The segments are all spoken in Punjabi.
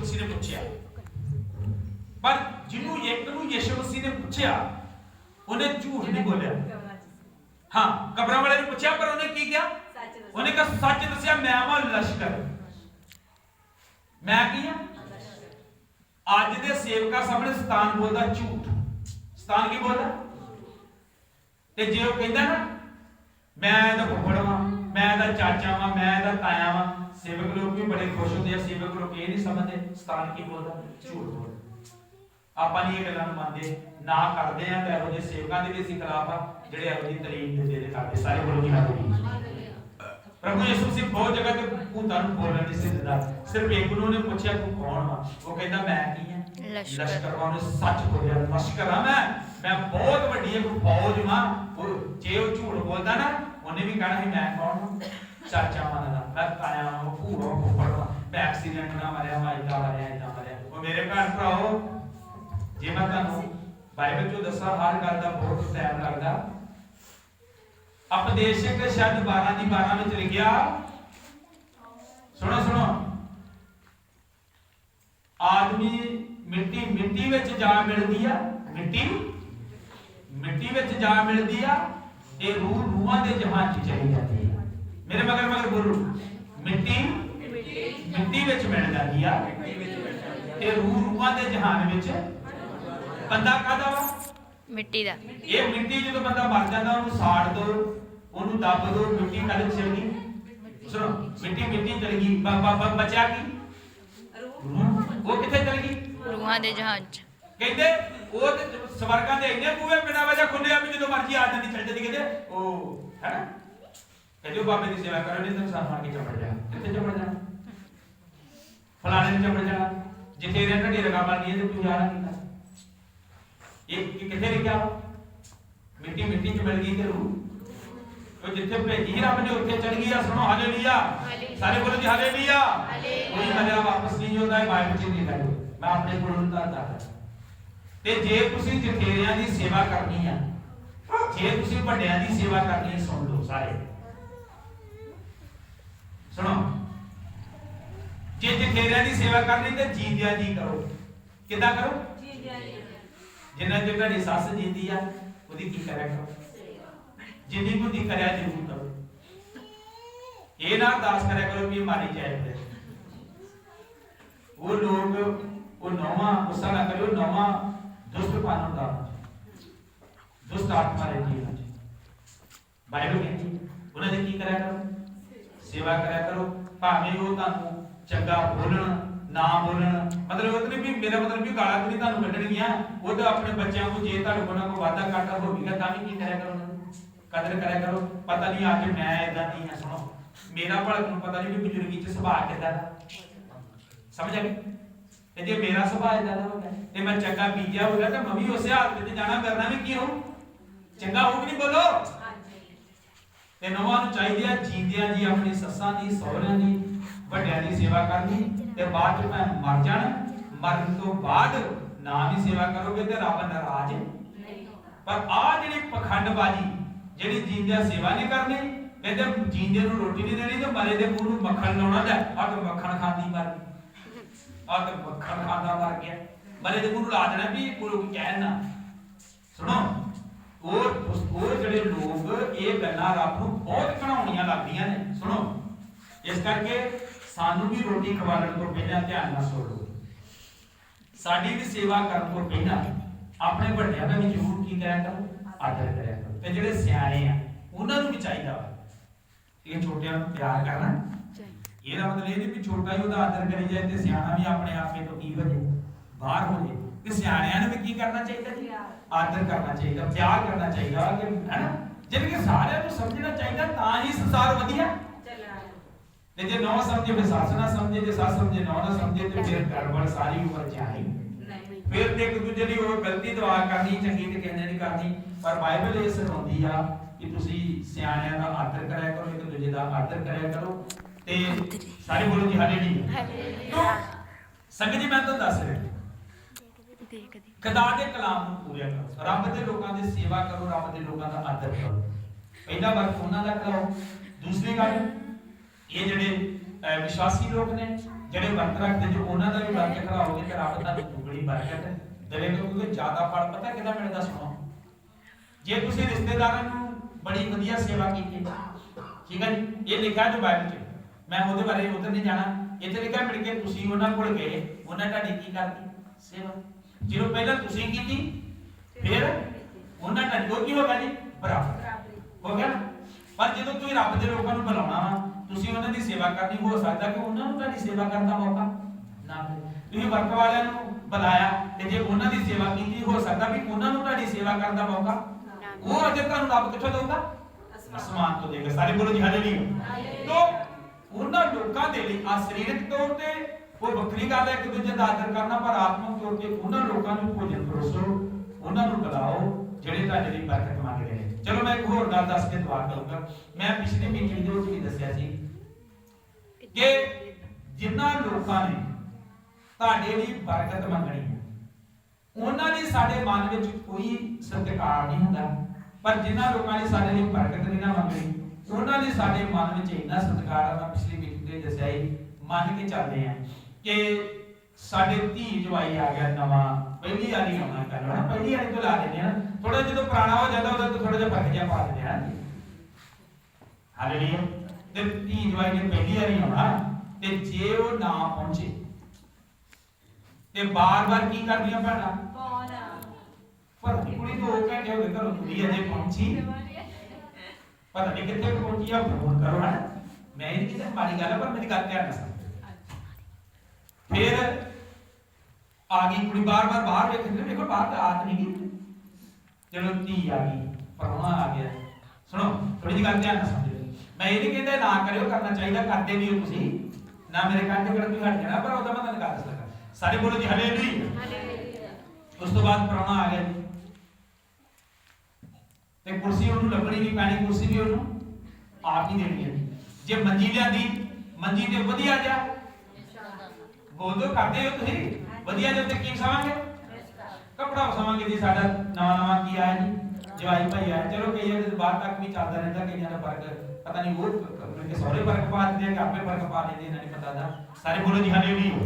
मसीह ने पूछा, पर जिन्हों एक नूं यीशु मसीह ने पूछा उन्हें झूठ नहीं बोलिया। हाँ, कब्रां वाले ने पूछा पर उन्हें की किया? उन्हें कहा सच दसिया, मैं वां लश्कर, मैं की हां। अज दे सेवका सामने शैतान बोलदा झूठ। शैतान की बोलदा? ते जे वो कहंदा ना मैं दा फुफड़ वां, मैं दा चाचा वां, मैं दा ताया वां, सेवक लोग भी बड़े खुश होते हैं। सेवक लोग ये नहीं समझते शैतान की बोलदा, झूठ बोलदा। ਆਪਾਂ ਨਹੀਂ ਇਹ ਗੱਲਾਂ ਨੂੰ ਮੰਨਦੇ ਨਾ ਕਰਦੇ ਆ, ਤੇ ਇਹੋ ਜਿਹੇ ਸੇਵਕਾਂ ਦੇ ਵੀ ਅਸੀਂ ਖਿਲਾਫ ਆ ਜਿਹੜੇ ਇਹੋ ਜਿਹੀ ਤਾਲੀਮ ਦਿੰਦੇ ਨੇ ਕਰਦੇ। ਸਾਰੇ ਬੋਲੋ ਜੀ ਹਾਲੇਲੂਇਆ। प्रभु यीशु मसीह बहुत जगह ते भूतां नूं बोलण नहीं सी दिंदा। सिर्फ एक नूं ने पूछया तू कौन वा, वो कहंदा मैं की हां, लश्कर वां। उन्हें सच बोलिया, लश्कर हां मैं बहुत वड्डी एक फौज वां। जे वो झूठ बोलदा ना उन्हें भी कहना है मैं कौन वां, चाचा वां दा, मैं ताया वां, भूआ फुफड़ वां, मैं एक्सीडेंट ना मरिया वां, इदां मरिया। वो मेरे भैन भराओ, जे मैं तुहानूं बाइबल चों दसां हर गल दा बहुत टाइम लगदा। उपदेशक शब्द 12 ਦੀ 12 ਵਿੱਚ ਲਿਖਿਆ, सुनो सुनो, आदमी मिट्टी मिट्टी ਵਿੱਚ ਜਾ ਮਿਲਦੀ ਆ, ਮਿੱਟੀ ਮਿੱਟੀ ਵਿੱਚ ਜਾ ਮਿਲਦੀ ਆ, ਤੇ रूह रूहां ਦੇ ਜਹਾਨ 'ਚ ਚਲੀ ਜਾਂਦੀ ਆ। ਮੇਰੇ ਮਗਰ ਮਗਰ ਬੋਲੋ, ਮਿੱਟੀ ਮਿੱਟੀ ਵਿੱਚ ਮਿਲ ਜਾਂਦੀ ਆ, ਤੇ रूह रूहां ਦੇ ਜਹਾਨ ਵਿੱਚ। ਬੰਦਾ ਕਾਹਦਾ ਵਾ? ਮਿੱਟੀ ਦਾ। ਇਹ ਮਿੱਟੀ ਜਦੋਂ ਬੰਦਾ ਮਰ ਜਾਂਦਾ ਉਹਨੂੰ ਸਾੜ ਦੋ, ਉਹਨੂੰ ਦੱਬ ਦੋ, ਮਿੱਟੀ ਕੱਲ ਚਲ ਗਈ। ਸੁਣੋ, ਮਿੱਟੀ ਮਿੱਟੀ ਚਲ ਗਈ, ਬਚਿਆ ਕੀ? रूह। ਉਹ ਕਿੱਥੇ ਚਲ ਗਈ? ਰੂਹਾਂ ਦੇ ਜਹਾਨ 'ਚ। ਕਹਿੰਦੇ ਉਹ ਤੇ ਸਵਰਗਾਂ ਦੇ ਇੰਨੇ ਬੂਹੇ ਬਿਨਾਂ ਵਜ੍ਹਾ ਖੁੱਲੇ ਆ ਵੀ ਜਦੋਂ ਮਰਜੀ ਆ ਜਾਂਦੀ ਚਲ ਜਾਂਦੀ। ਕਹਿੰਦੇ ਉਹ ਹੈ ਨਾ, ਕਹਿੰਦੇ ਬਾਬੇ ਦੀ ਸੇਵਾ ਕਰੋ ਨਹੀਂ ਤਾਂ ਸਾਨੂੰ ਆ ਕੇ ਚਮੜ ਜਾ। ਕਿੱਥੇ ਚਮੜ ਜਾਣਾ? ਫਲਾਣੇ ਨੇ ਚਮੜ ਜਾਣਾ, ਜਿੱਥੇ ਰਹਿਣਾ ਢੇਰ ਲਗਾ ਮਾਰਨੀ ਹੈ ਤੇ ਤੂੰ ਜਾਣਾ ਨਹੀਂ। एक किथे लिखा? मिट्टी मिट्टी च मिल गई ते रूह तो जिथे भेजी रब ने उत्थे चढ़ गई। सुनो हालेलुया, सारे बोलो जी हालेलुया। कोई मरिया वापस नहीं होता है, बाइबल च लिखा है। मैं अपने कोलों दसदा ते जे तुसी जठेरियां दी सेवा करनी है, जे तुसी वड्डियां दी सेवा करनी है, सुन लो सारे सुनो, जे जठेरियां दी सेवा करनी ते जींदियां जी करो। किदां करो? जिन्ना जो घड़ी सस जींदी आ ਉਹਦੀ ਕੀ ਕਰਿਆ ਕਰੋ, ਜਿੰਨੀ ਕੁ ਦੀ ਕਰਿਆ ਜ਼ਰੂਰ ਕਰੋ। ਇਹ ਨਾ ਅਰਦਾਸ ਕਰਿਆ ਕਰੋ ਵੀ ਮਾਰੀ ਜਾਏ। ਉਹ ਲੋਕ ਉਹ ਨੌਵਾਂ ਗੁੱਸਾ ਨਾ ਕਰਿਓ, ਨੌਵਾਂ ਦੁਸ਼ਟਪਨ ਹੁੰਦਾ, ਦੁਸ਼ਟ ਆਤਮਾ ਰਹਿੰਦੀ ਹੈ। ਬਾਈਬਲ ਕਹਿੰਦੀ ਉਹਨਾਂ ਦੀ ਕੀ ਕਰਿਆ ਕਰੋ? ਸੇਵਾ ਕਰਿਆ ਕਰੋ। ਭਾਵੇਂ ਉਹ ਤੁਹਾਨੂੰ ਚੰਗਾ ਬੋਲਣ ना बोलना, मतलब उतने भी मेरा मतलब भी गाला नहीं तानू कढणगियां। वो तो अपने बच्चों को जे तानू कोना को वादा करता होगा तां भी की करया करो, कदर करया करो। पता नहीं आज मैं इदां नहीं है। सुनो, मेरा भला तुम पता नहीं भी बुजुर्गी च सुभाव किदां दा, समझ आ गई? ते जे मेरा सुभाव इदां दा होगा ते मैं चंगा बीजिया होगा ते मैं भी उस हालत में जाना करना भी की हो चंगा हो कि नहीं? बोलो। ते नौवां नूं चाहीदी आ जींदियां जी अपनी सस्सां दी, सहुरियां दी, ਵੱਡਿਆਂ ਦੀ ਸੇਵਾ ਕਰਨੀ ਤੇ ਬਾਅਦ ਚ ਮੈਂ ਮਰ ਜਾਣਾ। ਮਰਨ ਤੋਂ ਬਾਅਦ ਨਾ ਵੀ ਸੇਵਾ ਕਰੋਗੇ ਤੇ ਰੱਬ ਨਾਰਾਜ਼ ਨਹੀਂ ਹੋਗਾ। ਪਰ ਆ ਜਿਹੜੀ ਪਖੰਡਬਾਜ਼ੀ, ਜਿਹੜੀ ਜੀਂਦਿਆਂ ਸੇਵਾ ਨਹੀਂ ਕਰਨੀ, ਕਹਿੰਦੇ ਜੀਂਦੇ ਨੂੰ ਰੋਟੀ ਨਹੀਂ ਦੇਣੀ ਤੇ ਮਰੇ ਦੇ ਮੂੰਹ ਨੂੰ ਮੱਖਣ ਲਾਉਣਾ। ਲੈ ਆ ਤੇ ਮੱਖਣ ਖਾਂਦੀ ਮਰ ਗਈ, ਆ ਤੇ ਮੱਖਣ ਖਾਂਦਾ ਮਰ ਗਿਆ। ਮਰੇ ਦੇ ਮੂੰਹ ਨੂੰ ਲਾ ਦੇਣਾ ਵੀ ਕੋਈ ਕਹਿਣ ਨਾ। ਸੁਣੋ, ਉਹ ਜਿਹੜੇ ਲੋਕ ਇਹ ਗੱਲਾਂ ਰੱਬ ਨੂੰ ਬਹੁਤ ਘਣਾਉਣੀਆਂ ਲੱਗਦੀਆਂ ਨੇ। ਸੁਣੋ, ਇਸ ਕਰਕੇ ਸਾਨੂੰ ਵੀ ਰੋਟੀ ਖਵਾਉਣ ਤੋਂ ਪਹਿਲਾਂ ਧਿਆਨ ਨਾਲ ਸੁਣ ਲਓ। ਸਾਡੀ ਵੀ ਸੇਵਾ ਕਰਨ ਤੋਂ ਪਹਿਲਾਂ ਆਪਣੇ ਵੱਡਿਆਂ ਦਾ ਵੀ ਜ਼ਰੂਰ ਕੀ ਕਰਿਆ ਕਰੋ? ਆਦਰ ਕਰਿਆ ਕਰੋ। ਤੇ ਜਿਹੜੇ ਸਿਆਣੇ ਆ ਉਹਨਾਂ ਨੂੰ ਵੀ ਚਾਹੀਦਾ ਵਾ ਇਹ ਛੋਟਿਆਂ ਨੂੰ ਪਿਆਰ ਕਰਨਾ। ਇਹਦਾ ਮਤਲਬ ਇਹ ਨਹੀਂ ਵੀ ਛੋਟਾ ਹੀ ਉਹਦਾ ਆਦਰ ਕਰੀ ਜਾਏ ਤੇ ਸਿਆਣਾ ਵੀ ਆਪਣੇ ਆਪੇ ਤੋਂ ਕੀ ਹੋ ਜਾਏ, ਬਾਹਰ ਹੋ ਜਾਏ। ਤੇ ਸਿਆਣਿਆਂ ਨੂੰ ਵੀ ਕੀ ਕਰਨਾ ਚਾਹੀਦਾ ਜੀ? ਆਦਰ ਕਰਨਾ ਚਾਹੀਦਾ, ਪਿਆਰ ਕਰਨਾ ਚਾਹੀਦਾ, ਕਿ ਹੈ ਨਾ, ਜਿਵੇਂ ਕਿ ਸਾਰਿਆਂ ਨੂੰ ਸਮਝਣਾ ਚਾਹੀਦਾ, ਤਾਂ ਹੀ ਸੰਸਾਰ ਵਧੀਆ। ਤੇ ਜੇ ਨੌ ਸਮਝੇ ਫਿਰ ਸੱਸ ਨਾ ਸਮਝੇ, ਜੇ ਸੱਸ ਸਮਝੇ ਨੌ ਨਾ ਸਮਝੇ ਤੇ ਫਿਰ ਗੜਬੜ ਸਾਰੀ ਉਮਰ ਚਾਹੀ। ਫਿਰ ਤੇ ਇੱਕ ਦੂਜੇ ਦੀ ਉਹ ਗਲਤੀ ਦੁਆ ਕਰਨੀ ਚੰਗੀ ਤੇ ਕਹਿੰਦੇ ਨਹੀਂ ਕਰਨੀ। ਪਰ ਬਾਈਬਲ ਇਹ ਸਿਖਾਉਂਦੀ ਆ ਕਿ ਤੁਸੀਂ ਸਿਆਣਿਆਂ ਦਾ ਆਦਰ ਕਰਿਆ ਕਰੋ, ਇੱਕ ਦੂਜੇ ਦਾ ਆਦਰ ਕਰਿਆ ਕਰੋ। ਤੇ ਸਾਰੇ ਬੋਲੋ ਜੀ ਹਾਲੇਲੂਇਆ। ਸੰਗਤ ਜੀ ਮੈਂ ਤੁਹਾਨੂੰ ਦੱਸ ਰਿਹਾ, ਖੁਦਾ ਦੇ ਕਲਾਮ ਨੂੰ ਪੂਰਿਆ ਕਰੋ, ਰੱਬ ਦੇ ਲੋਕਾਂ ਦੀ ਸੇਵਾ ਕਰੋ, ਰੱਬ ਦੇ ਲੋਕਾਂ ਦਾ ਆਦਰ ਕਰੋ। ਪਹਿਲਾ ਵਰਕ ਉਹਨਾਂ ਦਾ ਕਰੋ। ਦੂਸਰੀ ਗੱਲ, ਇਹ ਜਿਹੜੇ ਵਿਸ਼ਵਾਸੀ ਲੋਕ ਨੇ ਜਿਹੜੇ ਵਰਤ ਰੱਖਦੇ ਜੋ ਉਹਨਾਂ ਦਾ ਵੀ ਵਰਤ ਕਰਾਓਗੇ ਤੇ ਰੱਬ ਤੁਹਾਨੂੰ ਦੁੱਗਣੀ ਬਰਕਤ ਦੇਵੇਗਾ, ਕਿਉਂਕਿ ਜ਼ਿਆਦਾ ਫਲ ਪਤਾ ਕਿਹਦਾ ਮਿਲਦਾ ਸੁਣੋ। ਜੇ ਤੁਸੀਂ ਰਿਸ਼ਤੇਦਾਰਾਂ ਨੂੰ ਬੜੀ ਵਧੀਆ ਸੇਵਾ ਕੀਤੀ, ਠੀਕ ਹੈ ਜੀ, ਇਹ ਲਿਖਿਆ ਜੋ ਬਾਈਬਲ 'ਚ, ਮੈਂ ਉਹਦੇ ਬਾਰੇ ਉਧਰ ਨਹੀਂ ਜਾਣਾ, ਇੱਥੇ ਲਿਖਿਆ ਮਿਲ ਕੇ ਤੁਸੀਂ ਉਹਨਾਂ ਕੋਲ ਗਏ, ਉਹਨਾਂ ਤੁਹਾਡੀ ਕੀ ਕਰਤੀ ਸੇਵਾ, ਜਦੋਂ ਪਹਿਲਾਂ ਤੁਸੀਂ ਕੀਤੀ ਫਿਰ ਉਹਨਾਂ ਤੁਹਾਡੀ, ਉਹ ਕੀ ਹੋ ਗਿਆ ਜੀ ਬਰਾਬਰ ਹੋ ਗਿਆ। ਪਰ ਜਦੋਂ ਤੁਸੀਂ ਰੱਬ ਦੇ ਲੋਕਾਂ ਨੂੰ ਬੁਲਾਉਣਾ ਵਾ, ਤੁਸੀਂ ਉਹਨਾਂ ਦੀ ਸੇਵਾ ਕਰਨੀ, ਹੋ ਸਕਦਾ ਕਿ ਉਹਨਾਂ ਨੂੰ ਤੁਹਾਡੀ ਸੇਵਾ ਕਰਨ ਦਾ ਮੌਕਾ ਨਾ ਮਿਲੇ। ਤੁਸੀਂ ਵਰਤ ਵਾਲਿਆਂ ਨੂੰ ਬੁਲਾਇਆ ਤੇ ਜੇ ਉਹਨਾਂ ਦੀ ਸੇਵਾ ਕੀਤੀ, ਹੋ ਸਕਦਾ ਵੀ ਉਹਨਾਂ ਨੂੰ ਤੁਹਾਡੀ ਸੇਵਾ ਕਰਨ ਦਾ ਮੌਕਾ, ਉਹ ਅਜੇ ਤੁਹਾਨੂੰ ਰੱਬ ਕਿੱਥੋਂ ਦੇਊਗਾ, ਅਸਮਾਨ ਤੋਂ ਦੇਗਾ। ਸਾਰੇ ਬੋਲੋ ਜੀ ਹਾਲੇਲੂਇਆ। ਤੋਂ ਉਹਨਾਂ ਲੋਕਾਂ ਦੇ ਲਈ ਆ ਸਰੀਰਕ ਤੌਰ ਤੇ ਉਹ ਵੱਖਰੀ ਗੱਲ ਹੈ, ਇੱਕ ਦੂਜੇ ਦਾ ਆਦਰ ਕਰਨਾ, ਪਰ ਆਤਮਿਕ ਤੌਰ ਤੇ ਉਹਨਾਂ ਲੋਕਾਂ ਨੂੰ ਭੋਜਨ ਪਰੋਸੋ, ਉਹਨਾਂ ਨੂੰ ਬੁਲਾਓ ਜਿਹੜੇ ਤੁਹਾਡੇ ਲਈ ਬਰਕਤ ਮੰਗ ਰਹੇ ਨੇ। ਚਲੋ ਮੈਂ ਇੱਕ ਹੋਰ ਗੱਲ ਦੱਸ ਕੇ ਦੁਆ ਕਰੂੰਗਾ। ਮੈਂ ਪਿਛਲੀ ਮੀਟਿੰਗ ਦੇ ਵਿੱਚ ਵੀ ਦੱਸਿਆ ਸੀ ਕਿ ਜਿਨ੍ਹਾਂ ਲੋਕਾਂ ਨੇ ਤੁਹਾਡੇ ਲਈ ਬਰਕਤ ਮੰਗਣੀ ਹੈ, ਉਹਨਾਂ ਲਈ ਸਾਡੇ ਮਨ ਵਿੱਚ ਕੋਈ ਸਤਿਕਾਰ ਨਹੀਂ ਹੁੰਦਾ, ਪਰ ਜਿਨ੍ਹਾਂ ਲੋਕਾਂ ਨੇ ਸਾਡੇ ਲਈ ਬਰਕਤ ਨਹੀਂ ਨਾ ਮੰਗਣੀ, ਉਹਨਾਂ ਲਈ ਸਾਡੇ ਮਨ ਵਿੱਚ ਇੰਨਾ ਸਤਿਕਾਰ ਆ। ਮੈਂ ਪਿਛਲੀ ਮੀਟਿੰਗ ਤੇ ਦੱਸਿਆ ਹੀ, ਮੰਨ ਕੇ ਚੱਲਦੇ ਆ ਕਿ ਸਾਡੇ ਧੀ ਜਵਾਈ ਆ ਗਿਆ ਨਵਾਂ, ਪਹਿਲੀ ਵਾਰੀ ਆਉਣਾ ਕਰਨਾ, ਪਹਿਲੀ ਵਾਰੀ ਤੋਂ ਲਾ ਦਿੰਦੇ ਆ, ਥੋੜਾ ਜਦੋਂ ਪੁਰਾਣਾ ਹੋ ਜਾਂਦਾ ਉਹਦਾ ਥੋੜਾ ਜਿਹਾ ਫਰਕ ਜਿਹਾ ਪਾ ਦਿੰਦੇ ਆ। ਹਾਲੇਲੂਇਆ। ਤੇ ਧੀ ਜਵਾਈ ਨੇ ਪਹਿਲੀ ਵਾਰੀ ਆਉਣਾ, ਤੇ ਜੇ ਉਹ ਨਾ ਪਹੁੰਚੇ ਤੇ ਬਾਰ-ਬਾਰ ਕੀ ਕਰਦੀਆਂ ਭੈਣਾਂ, ਪਰ ਕੁੜੀ 2 ਘੰਟੇ ਹੋ ਗਏ ਘਰੋਂ ਕੁੜੀ ਅਜੇ ਪਹੁੰਚੀ, ਪਤਾ ਨਹੀਂ ਕਿੱਥੇ ਪਹੁੰਚੀ ਆ, ਫੋਨ ਕਰੋ ਨਾ। ਮੈਂ ਇਹ ਕਿਤੇ ਮਾੜੀ ਗੱਲ ਹੈ, ਪਰ ਮੇਰੀ ਗੱਲ ਧਿਆਨ ਨਾਲ ਸੁਣੋ। ਫਿਰ ਆ ਗਈ ਕੁੜੀ, ਬਾਰ-ਬਾਰ ਬਾਹਰ ਵੇਖਦੇ, ਵੇਖੋ ਬਾਹਰ ਤਾਂ ਆਤ ਨਹੀਂ ਗਈ, ਚਲੋ ਧੀ ਆ ਗਈ, ਪਰੋਣਾ ਆ ਗਿਆ। ਸੁਣੋ ਥੋੜੀ ਜਿਹੀ ਗੱਲ ਧਿਆਨ ਨਾਲ ਸਮਝੋ। ਮੈਂ ਇਹ ਨਹੀਂ ਕਹਿੰਦਾ ਨਾ ਕਰਿਓ, ਕਰਨਾ ਚਾਹੀਦਾ, ਕਰਦੇ ਵੀ ਹੋ ਤੁਸੀਂ, ਨਾ ਮੇਰੇ ਕੰਨ ਤੇ ਤੁਸੀਂ ਹਟ ਜਾਣਾ, ਪਰ ਉਹਦਾ ਮੈਂ ਤੁਹਾਨੂੰ ਗੱਲ ਦੱਸ ਲੱਗਾ। ਸਾਰੇ ਬੋਲੋ ਜੀ ਹਾਲੇਲੂਇਆ। ਉਸ ਤੋਂ ਬਾਅਦ ਪਰੋਣਾ ਆ ਗਿਆ ਜੀ, ਤੇ ਕੁਰਸੀ ਉਹਨੂੰ ਲੱਭਣੀ ਨਹੀਂ ਪੈਣੀ, ਕੁਰਸੀ ਵੀ ਉਹਨੂੰ ਆਪ ਹੀ ਦੇਣੀ ਹੈ। ਜੇ ਮੰਜੀ ਲਿਆਂਦੀ, ਮੰਜੀ ਤੇ ਵਧੀਆ ਜਾ ਬੋਲੋ ਕਰਦੇ ਹੋ ਤੁਸੀਂ, ਵਧੀਆ ਜੇ ਉੱਤੇ ਕੀ ਵਸਾਵਾਂਗੇ, ਕੱਪੜਾ ਵਸਾਵਾਂਗੇ ਜੀ। ਸਾਡਾ ਨਵਾਂ ਕੀ ਆਇਆ ਜੀ, ਜਵਾਈ ਭਾਈ ਆਇਆ। ਚਲੋ ਕਈਆਂ ਦੇ ਬਾਹਰ ਤੱਕ ਵੀ ਚੱਲਦਾ ਰਹਿੰਦਾ, ਕਈਆਂ ਦਾ ਫਰਕ ਪਤਾ ਨਹੀਂ, ਉਹ ਕਿ ਸਹੁਰੇ ਫਰਕ ਪਾ ਦਿੰਦੇ ਆ ਕਿ ਆਪੇ ਫਰਕ ਪਾ ਲੈਂਦੇ, ਇਹਨਾਂ ਨਹੀਂ ਪਤਾ ਦਾ। ਸਾਰੇ ਬੋਲੋ ਜੀ ਹਾਲੇਲੂਇਆ।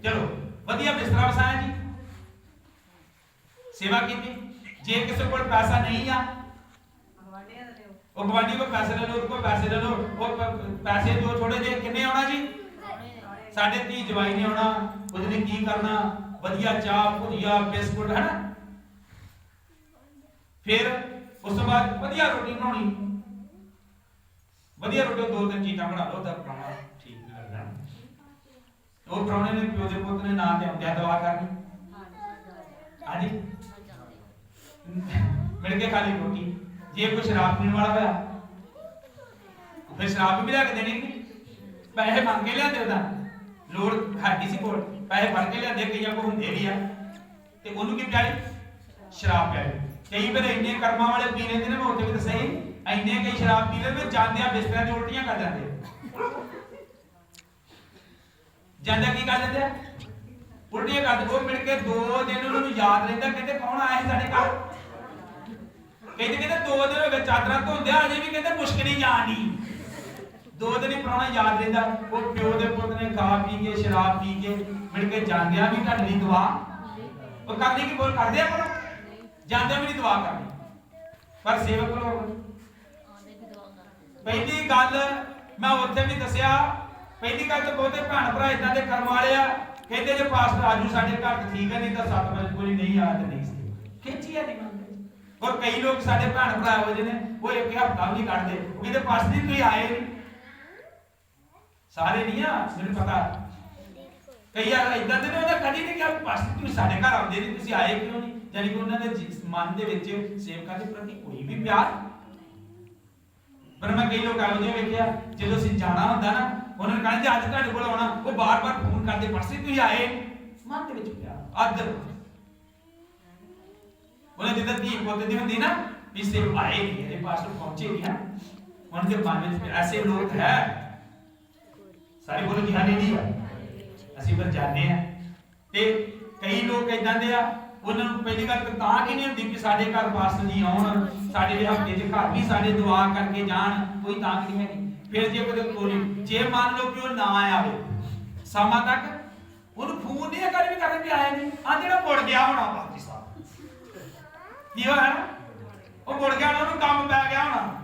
ਚਲੋ ਵਧੀਆ ਬਿਸਤਰਾ ਵਸਾਇਆ ਜੀ, ਸੇਵਾ ਕੀਤੀ। ਜੇ ਕਿਸੇ ਕੋਲ ਪੈਸਾ ਨਹੀਂ ਆ, ਉਹ ਗਵਾਂਢੀ ਕੋਲ ਪੈਸੇ ਲੈ ਲਓ, ਉਹਦੇ ਕੋਲ ਪੈਸੇ ਲੈ ਲਓ, ਉਹ ਪੈਸੇ ਦੋ ਥੋੜੇ ਜਿਹੇ, ਕਿੰਨੇ ਆਉਣਾ ਜੀ, ਸਾਡੇ ਧੀ ਜਵਾਈ ਨੇ ਆਉਣਾ, ਉਹਦੇ ਲਈ ਕੀ ਕਰਨਾ, ਵਧੀਆ ਚਾਹ ਭੁਜੀਆ ਬਿਸਕੁਟ ਹੈ ਨਾ। ਫਿਰ ਉਸ ਤੋਂ ਬਾਅਦ ਵਧੀਆ ਰੋਟੀ ਬਣਾਉਣੀ, ਵਧੀਆ ਰੋਟੀ 2-3 ਚੀਜ਼ਾਂ ਬਣਾ ਲਓ ਤਾਂ ਪ੍ਰਾਹੁਣਾ ਠੀਕ ਲੱਗਦਾ। ਉਹ ਪ੍ਰਾਹੁਣੇ ਨੇ ਪਿਓ ਦੇ ਪੁੱਤ ਨੇ ਨਾਂ ਤੇ ਆਉਂਦਿਆਂ ਦੁਆ ਕਰਨੀ, ਹਾਂਜੀ ਮਿਲ ਕੇ ਖਾਲੀ ਰੋਟੀ। ਜੇ ਕੋਈ ਸ਼ਰਾਬ ਪੀਣ ਵਾਲਾ ਹੋਇਆ ਫਿਰ ਸ਼ਰਾਬ ਵੀ ਲਿਆ ਕੇ ਦੇਣੀ, ਪੈਸੇ ਮੰਗ ਕੇ ਲਿਆਂਦੇ, ਉਹਦਾ ਲੋੜ ਘਾਟੀ ਸੀ ਕੋਲ, ਪੈਸੇ ਫੜ ਕੇ ਲਿਆਂਦੇ, ਕਈਆਂ ਕੋਲ ਹੁੰਦੇ ਵੀ ਆ, ਤੇ ਉਹਨੂੰ ਕੀ ਪਿਆਈ, ਸ਼ਰਾਬ ਪਿਆਈ। ਕਈ ਵਾਰ ਇੰਨੇ ਕਰਮਾਂ ਵਾਲੇ ਪੀ ਲੈਂਦੇ ਨੇ, ਮੈਂ ਉੱਥੇ ਵੀ ਦੱਸਿਆ ਸੀ, ਇੰਨੇ ਕਈ ਸ਼ਰਾਬ ਪੀ ਲੈਂਦੇ, ਜਾਂਦਿਆਂ ਬਿਸਤਰਿਆਂ ਦੀ ਉਲਟੀਆਂ ਕਰ ਜਾਂਦੇ, ਜਾਂਦਿਆਂ ਕੀ ਕਰ ਜਾਂਦੇ ਆ, ਉਲਟੀਆਂ ਕਰਦੇ। ਉਹ ਮਿਲ ਕੇ 2 ਦਿਨ ਉਹਨੂੰ ਯਾਦ ਰਹਿੰਦਾ, ਕਹਿੰਦੇ ਕੌਣ ਆਇਆ ਸੀ ਸਾਡੇ ਘਰ, ਕਹਿੰਦੇ 2 ਦਿਨ ਹੋ ਗਏ ਚਾਦਰਾਂ ਧੋਂਦੇ, ਅਜੇ ਵੀ ਕਹਿੰਦੇ ਮੁਸ਼ਕਿਲ ਹੀ ਜਾਣ ਦੀ। 2 ਦਿਨ ਹੀ ਪ੍ਰਾਹੁਣਾ ਯਾਦ ਰਹਿੰਦਾ। ਉਹ ਪਿਓ ਦੇ ਪੁੱਤ ਨੇ ਖਾ ਪੀ ਕੇ ਸ਼ਰਾਬ ਪੀ ਕੇ ਮਿਲ ਕੇ ਜਾਂਦਿਆਂ ਵੀ ਤੁਹਾਡੀ ਦੁਆ ਉਹ ਕਰਨੀ, ਕੀ ਬੋਲ ਕਰਦੇ ਆ ਕਰੋ, ਜਾਂਦਿਆਂ ਵੀ ਨਹੀਂ ਦੁਆ ਕਰਨੀ, ਪਰ ਸੇਵਕ ਲੋਕ। ਪਹਿਲੀ ਗੱਲ ਮੈਂ ਉੱਥੇ ਵੀ ਦੱਸਿਆ, ਪਹਿਲੀ ਗੱਲ ਤਾਂ ਬਹੁਤੇ ਭੈਣ ਭਰਾ ਇਦਾਂ ਦੇ ਕਰਮ ਵਾਲੇ ਆ, ਕਹਿੰਦੇ ਜੇ ਪਾਸਟਰ ਆਜੂ ਸਾਡੇ ਘਰ ਤੇ ਠੀਕ ਹੈ, ਨਹੀਂ ਤਾਂ 7 ਵਜੇ ਕੋਈ ਨਹੀਂ ਆਇਆ ਤੇ ਨਹੀਂ ਸੀ, ਖੇਚੀ ਆ ਨਹੀਂ ਮੰਨਦੇ। ਔਰ ਕਈ ਲੋਕ ਸਾਡੇ ਭੈਣ ਭਰਾ ਹੋ ਜਿਹਨੇ ਉਹ ਇੱਕ ਹਫ਼ਤਾ ਵੀ ਨਹੀਂ ਕੱਢਦੇ, ਉਹ ਕਹਿੰਦੇ ਪਾਸਟਰ ਜੀ ਤੁਸੀਂ ਆਏ ਨਹੀਂ। ਸਾਰੇ ਨਹੀਂ ਆ, ਮੈਨੂੰ ਪਤਾ ਕਈ ਯਾਰ ਇਦਾਂ ਦੇ ਨੇ, ਉਹਦਾ ਕਦੀ ਨਹੀਂ ਕਿਹਾ ਪਾਸਟਰ ਤੁਸੀਂ ਸਾਡੇ ਘਰ ਆਉਂਦੇ ਨਹੀਂ, ਤੁਸੀਂ ਆਏ ਕਿਉਂ ਨਹੀਂ, ਯਾਨੀ ਕਿ ਉਹਨਾਂ ਦੇ ਮਨ ਦੇ ਵਿੱਚ ਸੇਵਕਾਂ ਦੇ ਪ੍ਰਤੀ ਕੋਈ ਵੀ ਪਿਆਰ। ਪਰ ਮੈਂ ਕਈ ਲੋਕ ਆਉਂਦੇ ਵੇਖਿਆ, ਜਦੋਂ ਅਸੀਂ ਜਾਣਾ ਹੁੰਦਾ ਨਾ, ਉਹਨਾਂ ਨੇ ਕਹਿੰਦੇ ਜੇ ਅੱਜ ਤੁਹਾਡੇ ਕੋਲ ਆਉਣਾ, ਉਹ ਬਾਰ-ਬਾਰ ਫੋਨ ਕਰਦੇ, ਪਾਸਟਰ ਤੁਸੀਂ ਆਏ, ਮਨ ਦੇ ਵਿੱਚ ਪਿਆਰ ਆਦਰ। ਉਹਨਾਂ ਦੀ ਤਾਂ ਧੀ ਪੁੱਤ ਦੀ ਹੁੰਦੀ ਨਾ ਵੀ ਸਿਰ ਆਏ ਨਹੀਂ, ਇਹਦੇ ਪਾਸਟਰ ਪਹੁੰਚੇ ਨਹੀਂ ਹਨ, ਉਹਨਾਂ ਦੇ ਮਨ ਵਿੱਚ ਐਸੇ ਲੋਕ ਹੈ। ਸਾਰੇ ਬੋਲੋ ਜੀ ਹਾਲੇਲੂਇਆ। ਅਸੀਂ ਫਿਰ ਜਾਂਦੇ ਆ ਤੇ ਕਈ ਲੋਕ ਇਦਾਂ ਦੇ ਆ, ਉਹਨਾਂ ਨੂੰ ਪਹਿਲੀ ਗੱਲ ਤਾਂ ਕਿ ਨਹੀਂ ਹੁੰਦੀ ਕਿ ਸਾਡੇ ਘਰ ਪਾਸਟਰ ਜੀ ਆਉਣ, ਸਾਡੇ ਲਈ ਹਫ਼ਤੇ 'ਚ ਘਰ ਵੀ ਸਾਡੇ ਦੁਆ ਕਰਕੇ ਜਾਣ, ਕੋਈ ਤਾਂ ਕਿ ਨਹੀਂ ਹੈਗੀ। ਫਿਰ ਜੇ ਕੋਈ ਜੇ ਮੰਨ ਲਓ ਕਿ ਉਹ ਨਾ ਆਵੇ, शामा तक ਉਹਨੂੰ ਫੋਨ ਨਹੀਂ ਕਰੀ ਵੀ ਕਰਨ ਵੀ ਆਏ ਨਹੀਂ ਆ ਜਿਹੜਾ ਮੁੜ ਗਿਆ ਹੋਣਾ ਪਾਕਿਸਤਾਨ ਕੀ ਹੋਇਆ ਉਹ ਮੁੜ ਗਿਆ ਉਹਨੂੰ ਕੰਮ ਪੈ ਗਿਆ ਹੋਣਾ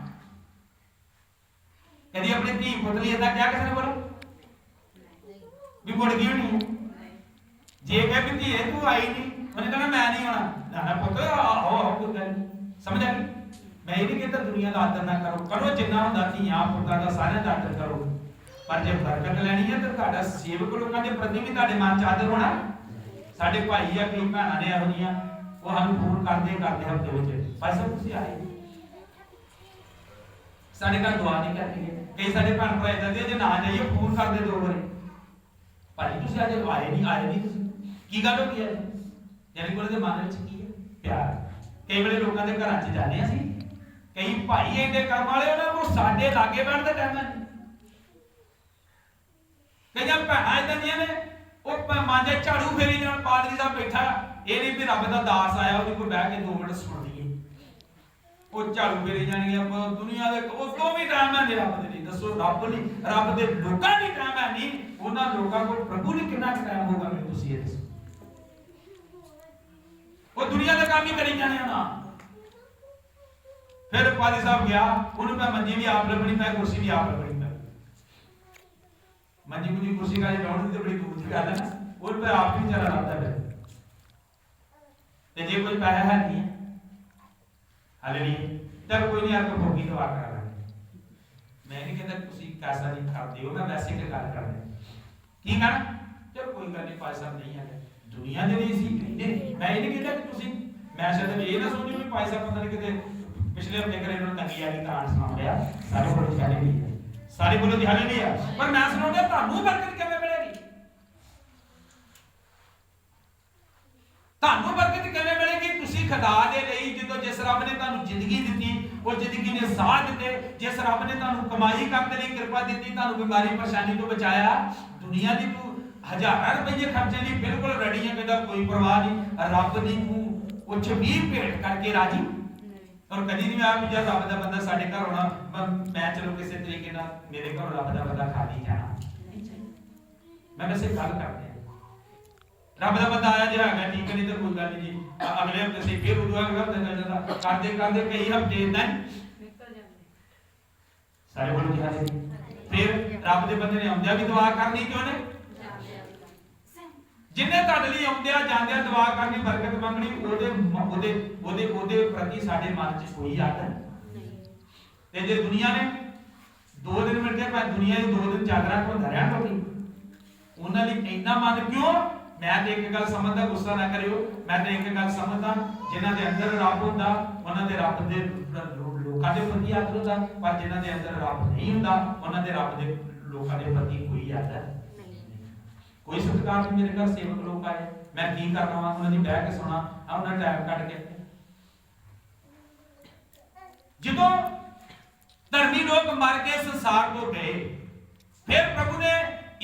ਕਦੀ ਆਪਣੀ ਧੀ ਪੁੱਤ ਲਈ ਇਦਾਂ ਕਿਹਾ ਕਿਸੇ ਨੇ ਬੋਲੋ ਵੀ ਮੁੜ ਗਈ ਹੋਣੀ ਜੇ ਕਹੇ ਵੀ ਧੀਏ ਤੂੰ ਆਈ ਨਹੀਂ ਉਹਨੇ ਕਹਿੰਦਾ ਮੈਂ ਨਹੀਂ ਆਉਣਾ ਨਾ ਪੁੱਤ ਆਓ ਕੋਈ ਗੱਲ ਨਹੀਂ ਸਮਝ ਆ ਗਈ ਮੈਂ ਇਹ ਨਹੀਂ ਕਹਿੰਦਾ ਦੁਨੀਆ ਦਾ ਆਦਰ ਨਾ ਕਰੋ ਜਿੰਨਾ ਹੁੰਦਾ ਧੀਆਂ ਪੁੱਤਾਂ ਦਾ ਸਾਰਿਆਂ ਦਾ ਆਦਰ ਕਰੋ ਪਰ ਜੇ ਬਰਕਤ ਲੈਣੀ ਹੈ ਤਾਂ ਤੁਹਾਡਾ ਸੇਵਕ ਲੋਕਾਂ ਦੇ ਪ੍ਰਤੀ ਵੀ ਤੁਹਾਡੇ ਮਨ ਚ ਆਦਰ ਹੋਣਾ ਸਾਡੇ ਭਾਈ ਆ ਕਈ ਭੈਣਾਂ ਨੇ ਇਹੋ ਜਿਹੀਆਂ ਉਹ ਸਾਨੂੰ ਫੋਨ ਕਰਦੇ ਹਫਤੇ ਵਿੱਚ ਭਾਈ ਸਾਹਿਬ ਤੁਸੀਂ ਆਏ ਸਾਡੇ ਘਰ ਦੁਆ ਨਹੀਂ ਕਰਦੇ ਕਈ ਸਾਡੇ ਭੈਣ ਭਰਾ ਇਦਾਂ ਦੇ ਜੇ ਨਾ ਜਾਈਏ ਫੋਨ ਕਰਦੇ 2 ਵਾਰੀ ਭਾਈ ਤੁਸੀਂ ਅੱਜ ਆਏ ਨਹੀਂ ਤੁਸੀਂ ਕੀ ਗੱਲ ਹੋ ਗਈ ਹੈ ਯਾਨੀ ਕੋਲ ਦੇ ਮਨ ਵਿੱਚ ਕੀ ਹੈ ਪਿਆਰ ਕਈ ਵੇਲੇ ਲੋਕਾਂ ਦੇ ਘਰਾਂ 'ਚ ਜਾਂਦੇ ਅਸੀਂ ਕਈ ਭਾਈ ਇਹਦੇ ਕੰਮ ਵਾਲੇ ਉਹਨਾਂ ਨੂੰ ਸਾਡੇ ਲਾਗੇ ਬੈਠਣ ਦਾ ਟਾਈਮ ਨਹੀਂ ਕਈਆਂ ਭੈਣਾਂ ਇਦਾਂ ਦੀਆਂ ਨੇ ਉਹ ਮਾਂਜੇ ਝਾੜੂ ਫੇਰੀ ਨਾਲ ਪਾਦਰੀ ਦਾ ਬੈਠਾ ਇਹ ਨਹੀਂ ਵੀ ਰੱਬ ਦਾ ਦਾਸ ਆਇਆ ਉਹਦੇ ਕੋਲ ਬਹਿ ਕੇ 2 ਮਿੰਟ ਸੁਣ ਲਈਏ ਉਹ ਝਾੜੂ ਫੇਰੀ ਜਾਣਗੀਆਂ ਦੁਨੀਆ ਦੇ ਉਸ ਤੋਂ ਵੀ ਟਾਈਮ ਹੈ ਰੱਬ ਦੇ ਲਈ ਦੱਸੋ ਰੱਬ ਦੇ ਲੋਕਾਂ ਦੀ ਟਾਈਮ ਹੈ ਨਹੀਂ ਉਹਨਾਂ ਲੋਕਾਂ ਕੋਲ ਪ੍ਰਭੂ ਲਈ ਕਿੰਨਾ ਟਾਈਮ ਹੋਗਾ ਮੈਨੂੰ ਤੁਸੀਂ ਇਹ ਦੱਸੋ ਉਹ ਦੁਨੀਆ ਦੇ ਕੰਮ ਹੀ ਕਰੀ ਜਾਣੇ ਨਾ ਫਿਰ ਪਾਦਰੀ ਸਾਹਿਬ ਗਿਆ ਉਹਨੂੰ ਮੈਂ ਮੰਜੀ ਵੀ ਆਪ ਲੱਭਣੀ ਮੈਂ ਕੁਰਸੀ ਵੀ ਆਪ ਲੱਭਣੀ ਮੰਜੀ ਮੁਝੀ ਕੁਰਸੀ का डाउन तो बड़ी दूर की बात है ना और पे आप भी चला आता है ते जे कोई पैसा है नहीं हालेलुया तब कोई नहीं आपको भोगी दवा करा रहा मैं नहीं कहता तुसी कैसा नहीं खाते हो मैं वैसे के गल कर रहा की कहना चल कोई गल नहीं पैसा नहीं है दुनिया दे लिए सी कहंदे मैं ये नहीं कहता कि तुसी मैं शायद ये ना सोचो कि पैसा पता नहीं किते पिछले हफ्ते करे इन्होंने तंगी आ गई तान सुना लिया सारे बड़े पहले भी सारे बोलो जी हालेलुया पर मैं सुनाऊंगा ਤੁਹਾਨੂੰ ਬਰਕਤ ਕਿਵੇਂ ਮਿਲੇਗੀ ਤੁਹਾਨੂੰ ਬਰਕਤ ਕਿਵੇਂ ਮਿਲੇਗੀ ਤੁਸੀਂ ਖੁਦਾ ਦੇ ਲਈ ਜਦੋਂ ਜਿਸ ਰੱਬ ਨੇ ਤੁਹਾਨੂੰ ਜ਼ਿੰਦਗੀ ਦਿੱਤੀ ਉਹ ਜ਼ਿੰਦਗੀ ਨੇ ਸਾਥ ਦਿੱਤੇ ਜਿਸ ਰੱਬ ਨੇ ਤੁਹਾਨੂੰ ਕਮਾਈ ਕਰਨ ਦੇ ਲਈ ਕਿਰਪਾ ਦਿੱਤੀ ਤੁਹਾਨੂੰ ਬਿਮਾਰੀ ਪਰੇਸ਼ਾਨੀ ਤੋਂ ਬਚਾਇਆ ਦੁਨੀਆ ਦੀ ਤੂੰ ਹਜ਼ਾਰਾਂ ਰੁਪਏ ਖਰਚੇ ਲਈ ਬਿਲਕੁਲ ਰੈਡੀ ਹੈ ਕਹਿੰਦਾ ਕੋਈ ਪਰਵਾਹ ਨਹੀਂ ਰੱਬ ਦੀ ਤੂੰ ਕੁਝ ਵੀ ਭੇਟ ਕਰਕੇ ਰਾਜੀ और कभी नहीं आप जब रब का बंदा साडे घर होना मैं चलो किसी तरीके ना मेरे घर रब का बंदा खाली जाना मैं वैसे गल करते रब का बंदा आया जो है ठीक नहीं तो कोई गल नहीं जी अगले हफ्ते से फिर उदू अगले हफ्ते चल जाता करते कई हफ्ते दिन सारे बोलो जी हां फिर रब के बंदे ने आउंदिया भी दुआ करनी क्यों ने जिन्हें ਤੁਹਾਡੇ ਲਈ ਆਉਂਦਿਆਂ ਜਾਂਦਿਆਂ ਦੁਆ ਕਰਨੀ ਬਰਕਤ ਮੰਗਣੀ ਉਹਦੇ ਪ੍ਰਤੀ ਸਾਡੇ ਮਨ 'ਚ ਕੋਈ ਆਦਰ ਨਹੀਂ ਤੇ ਜੇ ਦੁਨੀਆ ਨੇ 2 ਦਿਨ ਮਿਲ ਕੇ ਪਰ ਦੁਨੀਆ ਦੇ 2 ਦਿਨ ਚਾਦਰਾਂ ਤੋਂ ਧਰਿਆ ਲੋਕੀ ਉਹਨਾਂ ਲਈ ਇੰਨਾ ਮਨ ਕਿਉਂ ਮੈਂ ਤੇ ਇੱਕ ਗੱਲ ਸਮਝਦਾ ਗੁੱਸਾ ਨਾ ਕਰਿਓ ਮੈਂ ਤੇ ਇੱਕ ਗੱਲ ਸਮਝਦਾ ਜਿਨ੍ਹਾਂ ਦੇ ਅੰਦਰ ਰੱਬ ਹੁੰਦਾ ਉਹਨਾਂ ਦੇ ਰੱਬ ਦੇ ਲੋਕਾਂ ਦੇ ਪ੍ਰਤੀ ਆਦਰ ਹੁੰਦਾ ਪਰ ਜਿਨ੍ਹਾਂ ਦੇ ਅੰਦਰ ਰੱਬ ਨਹੀਂ ਹੁੰਦਾ ਉਹਨਾਂ ਦੇ ਰੱਬ ਦੇ ਲੋਕਾਂ ਦੇ ਪ੍ਰਤੀ ਕੋਈ ਆਦਰ कोई सत्कार नहीं मेरे घर सेवक लोग आए मैं की करना वा उन्होंने बह के सुना उन्होंने टाइम कट के जो धर्मी लोग मर के संसार को गए फिर प्रभु ने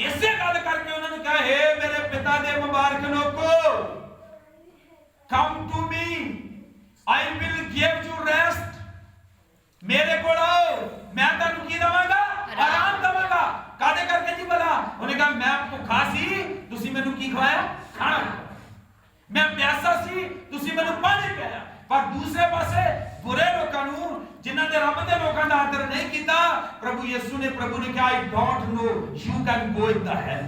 इसे गल करके उन्होंने कहा हे मेरे पिता दे मुबारक लोगो come to me I will give you rest मेरे को आओ मैं तुहानू की दवांगा आराम दवांगा कादे करके जी भला उन्हें कहा मैं भुखा सी तुसी मैनू की खवाया खाना मैं प्यासा सी तुसी मैनू पानी पिलाया पर दूसरे पासे बुरे लोकां नू जिन्हां दे रब दे लोकां दा आदर नहीं कीता प्रभु यीशु ने कहा I don't know you can go in the hell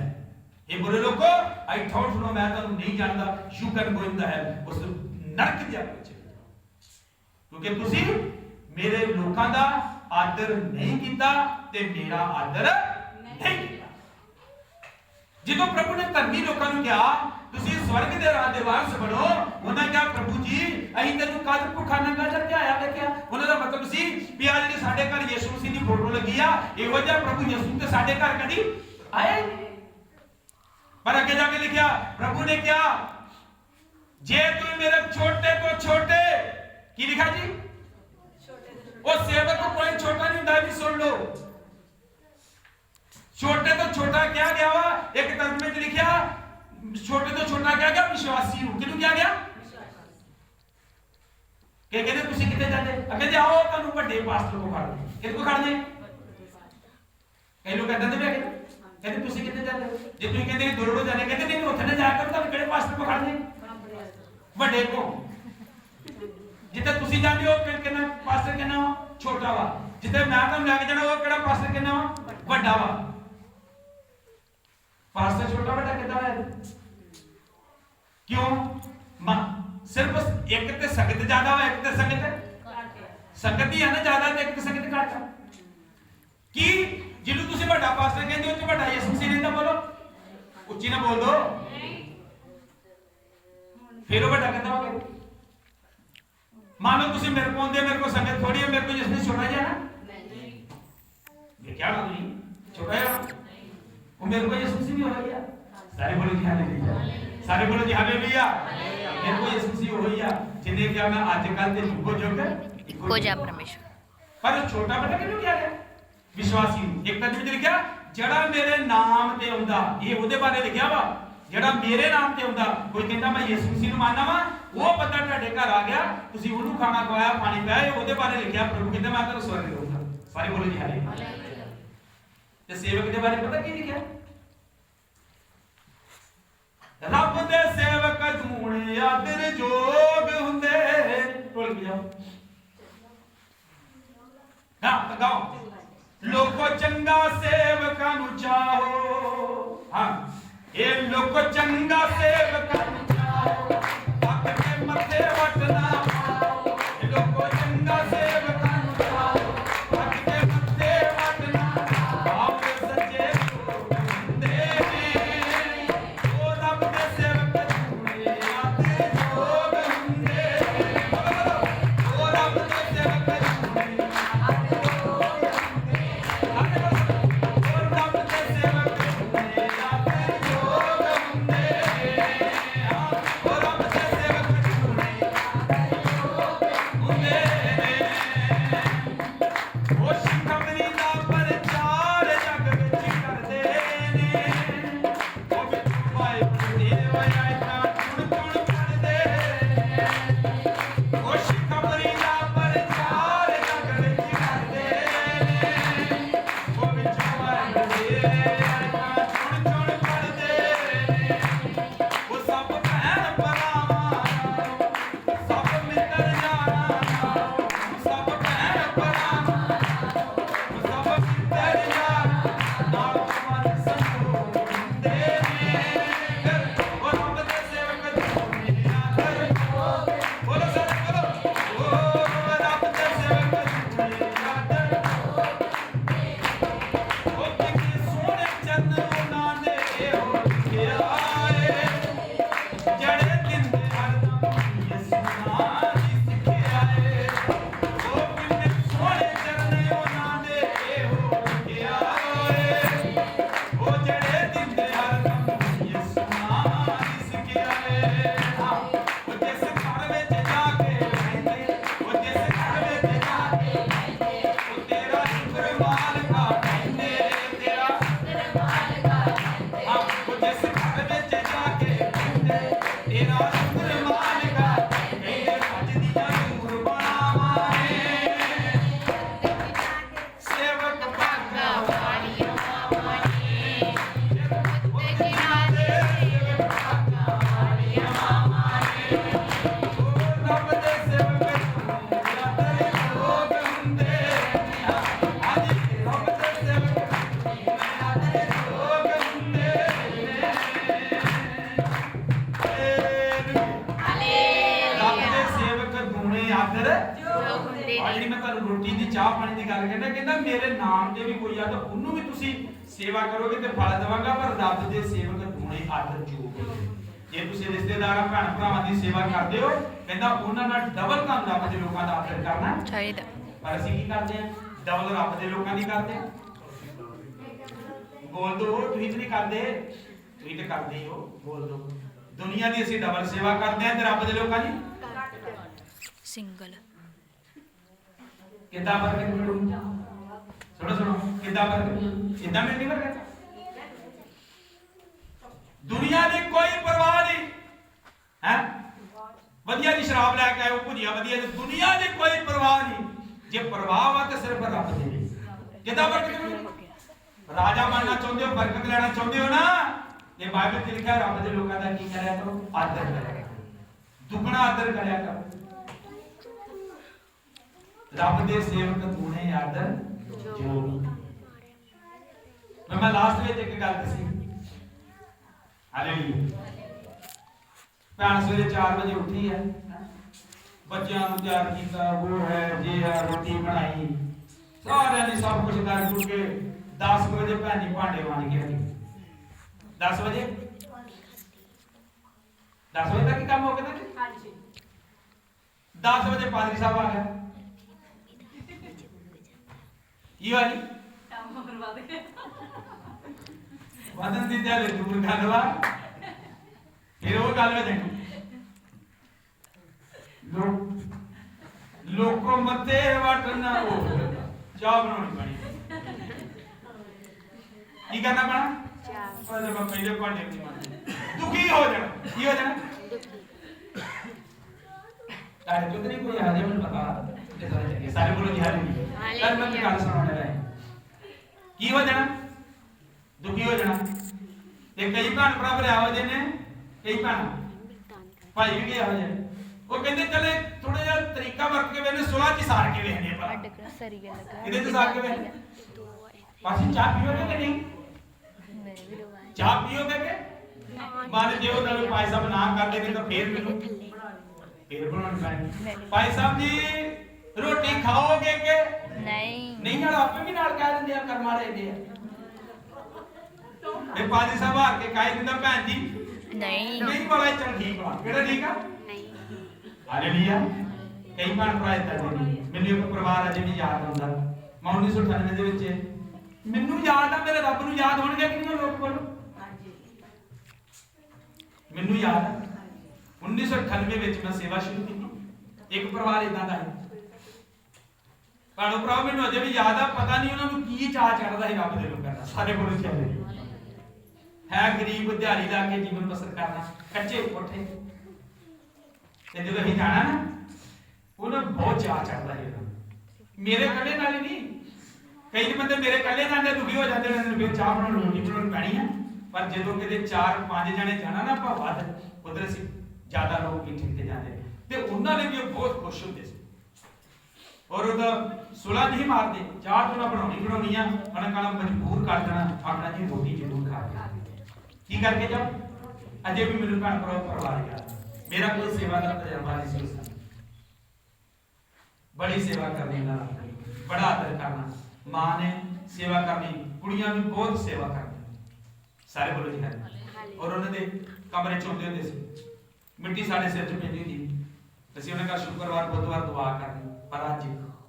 हे बुरे लोगो आई डोंट नो मैं तुहानू नहीं जानदा you can go in the hell उस नरक दे विच क्योंकि तुसी मेरे लोकां दा आदर नहीं कीता ते मेरा आदर जो प्रभु ने धर्मी लोगों को कहा तुसी स्वर्ग के राज दे वारस बनो उन्होंने कहा प्रभु जी अहीं तैनू कद भुखा नंगा झटिया देखिया उन्हां दा मतलब सी भी आ जिहड़ी साडे घर यीशु मसीह दी फोटो लगी आ इहो जिहा प्रभु यीशु ते साडे घर कदी आए पर आगे जाके लिखा प्रभु ने कहा जे तू मेरे छोटे तो छोटे की लिखा जी वो सेवक को कोई छोटा नहीं हुंदा भी सुन लो छोटे तो छोटा क्या गया वा एक तर्जुमे में लिखा छोटे तो छोटा क्या गया विश्वासी हूं किनु क्या गया के कहते तुसी किथे जाते अगे जाओ तन्नू बड़े पास्टर को खड़ दे किस को खड़ दे कई लोग कहते थे कहते तुसी किथे जाते हो जे तुसी कहंदे दूरों जाने कहते नहीं उत्थे ना जाया करो तुहानू किहड़े पास्टर को खड़ने बड़े को जिथे तुसी जांदे हो कितना पास्टर कितना छोटा वा जिथे मैं तुहानू लेके जाना वो किहड़ा पास्टर कितना बड़ा वा पास्टर छोटा बड़ा कितना है क्यों सिर्फ एक ते संगत ज्यादा वा एक ते संगत ही है ना ज्यादा ते एक ते संगत घट है कि जिन्हों तुसी बड़ा पास्टर कहते हो बड़ा यीशु मसीह नहीं बोलो उच्ची ना बोल दो फिर वो बड़ा कहता होगा मान लो तुसी मेरे को आंदे मेरे को संगत थोड़ी है मेरे को यीशु मसीह छोटा ही है ना ये क्या बात नहीं छोटा है वो मेरे को यीशु मसीह भी हो गया सारे बोलो जी हालेलुया सारे बोलो जी हालेलुया मेरे को यीशु मसीह हो गया जिन्हें क्या मैं आजकल के युग जुग को जा परमेश्वर पर छोटा बड़ा क्यों किया गया विश्वासी एक तर्ज में लिखा जड़ा मेरे नाम ते आंदा ये ओदे बारे लिखा वा जड़ा मेरे नाम ते आंदा कोई कहंदा मैं यीशु मसीह नु मानना वा वो बंदा ਤੁਹਾਡੇ ਘਰ ਆ ਗਿਆ ਤੁਸੀਂ ਉਹਨੂੰ ਖਾਣਾ ਖਵਾਇਆ ਪਾਣੀ ਪਿਆਇਆ ਉਹਦੇ ਬਾਰੇ ਲਿਖਿਆ ਪ੍ਰਭੂ ਕਹਿੰਦਾ ਮੈਂ ਤੁਹਾਨੂੰ ਸਵਰਗ ਦਊਂਗਾ ਸਾਰੇ ਬੋਲੋ ਜੀ ਹਾਲੇਲੂਇਆ ਤੇ ਸੇਵਕ ਦੇ ਬਾਰੇ ਪਤਾ ਕੀ ਲਿਖਿਆ ਰੱਬ ਦੇ ਸੇਵਕ ਧੂਣੇ ਆਦਰ ਜੋਗ ਹੁੰਦੇ ਢੋਲ ਕੇ ਜਾਓ ਨਾ ਤਗਾਓ लोको चंगा सेवका नु चाहो हां ये लोको चंगा सेवका नु चाहो पग के मथे वटना पाओ लोको चंगा सेवका नु चाहो पग के मथे वटना आप सच्चे बंदे ओ रब दे सेवक धूणे आते जोग हुंदे ओ रब दे सेवक सेवा करोगे तो फल देवांगा पर रब दे सेवक धूणे आदर जोग जे तुसी रिश्तेदारां भैन भरावां दी सेवा करदे हो कहंदा उन्हां नाल डबल काम रब दे लोकां दा आदर करना चाहिदा पर ਅਸੀਂ ਕੀ ਕਰਦੇ ਆ ਡਬਲ ਰੱਬ ਦੇ ਲੋਕਾਂ ਦੀ ਕਰਦੇ ਆ ਬੋਲ ਦੋ ਤੁਸੀਂ ਨਹੀਂ ਕਰਦੇ ਤੁਸੀਂ ਤੇ ਕਰਦੇ ਹੋ ਬੋਲ ਦੋ ਦੁਨੀਆ ਦੀ ਅਸੀਂ ਡਬਲ ਸੇਵਾ ਕਰਦੇ ਆ ਤੇ ਰੱਬ ਦੇ ਲੋਕਾਂ ਦੀ ਸਿੰਗਲ ਕਿੱਦਾਂ ਵਰਗੇ ਮਿਲੂ सुनो सुनो कितना कितना मिलनी पर दुनिया की कोई परवाह नहीं है वधिया जी शराब लैके आए भुजिया वधिया दुनिया की कोई परवाह नहीं जे परवाह वा तो सिर्फ रब दी कितना फर्क राजा बनना चाहते हो, बरकत लेना चाहते हो ना, ये बाइबल में लिखा है रब दे लोकां दा की करया करो, आदर करया करो, दुगना आदर करया करो। रब दे सेवक तूने आदर जो। मैं लास्ट में एक गल दसी, हालेलुया। भैन सवेरे 4 बजे उठी है, बच्चों को तैयार किया, वो है ये है, रोटी बनाई, सारे ने सब कुछ कर कुछ के 10 बजे भैन जी भांडे मांज गया। 10 बजे 10 बजे तक काम हो गया था। 10 बजे पादरी साहब आ गया, ये वाली काम करवा दे वदन दी जाले दूर गलवा, फिर वो गल में लोको मते वटना हो चाह बनानी पड़ी, की करना पड़ा चाह। जब पहले भांडे नहीं मांजे दुखी हो जाना, की हो जाना तारे तो नहीं कोई आजे मुझे बता सारे बोलो जी हालेलुया। कल मैं गल सुनाने रहा है, की हो जाना दुखी हो जाना। ते कई भैन भरा भरा हो जाने, कई भैन भाई भी गया हो जाए, वो कहते चले थोड़ा जा तरीका वरत के मैंने 16 की सार के वेखने पर इधर तो सार के वे पासी चाह पियोगे कि नहीं, चाह पियोगे के मान जे वो तब भाई साहब ना कर देंगे तो फिर बनाने पैनी। भाई साहब जी रोटी खाओगे के नहीं नाल आपे भी नाल कह दिंदे आ कर मारे दे ए पादी साहब हार के कह दिंदा भैन जी नहीं बोला चल ठीक बा केड़ा ठीक आ हालेलुया। कई भैन भरा इदां दे ने, मैनूं एक परिवार अजे भी याद आउंदा, मैं 1998 दे विच मैनूं याद आ, मेरे रब नूं याद होणगे किन्ने लोक बोलो मैनूं याद आ 1998 विच मैं सेवा शुरू की, एक परिवार इदां दा है भाणो भराओ, मैनूं अजे भी याद आ, पता नहीं उन्हां नूं की चाह चढ़दा है रब दे लोकां दा, सारे बोलो चले है गरीब दिहाड़ी ला के जीवन बसर करना, कच्चे कोठे ते जब असीं जाना ना उन्हें बहुत चाह चढ़दा है। मेरे कल्ले नाल ही नहीं, कई बंदे मेरे कल्ले जांदे दुखी हो जाते हैं, फिर चाह बनाउण रोटी बनाउण पैनी है, पर जदों किते 4-5 जने जाना ना ਆਪਾਂ ਵੱਧ उधर से ज्यादा लोग इकट्ठे ते जांदे ते उन्हां ने भी बहुत खुश होंदे सी और ਉਹਦਾ ਸੁਲਾ नहीं मारदे, चाह तो ना बनाउणी आ, ਉਹਨਾਂ ਕਾਲਾ मजबूर कर देना अपना जी रोटी जरूर खा के की करके जाओ। अजे भी मेरे भैन भरा परिवार याद, मेरा कोई सेवा का तजर्बा नहीं सी, बड़ी सेवा करनी ना, बड़ा आदर करना, मां ने सेवा करनी, कुड़ियां भी बहुत सेवा करनी, सारे बोलो जी है। और उन्होंने कमरे चौंदे होंदे सी, मिट्टी साढ़े सिर च पैंदी थी, ਅਸੀਂ ਉਹਨਾਂ ਦਾ शुक्रवार बुधवार दुआ करनी, पर आज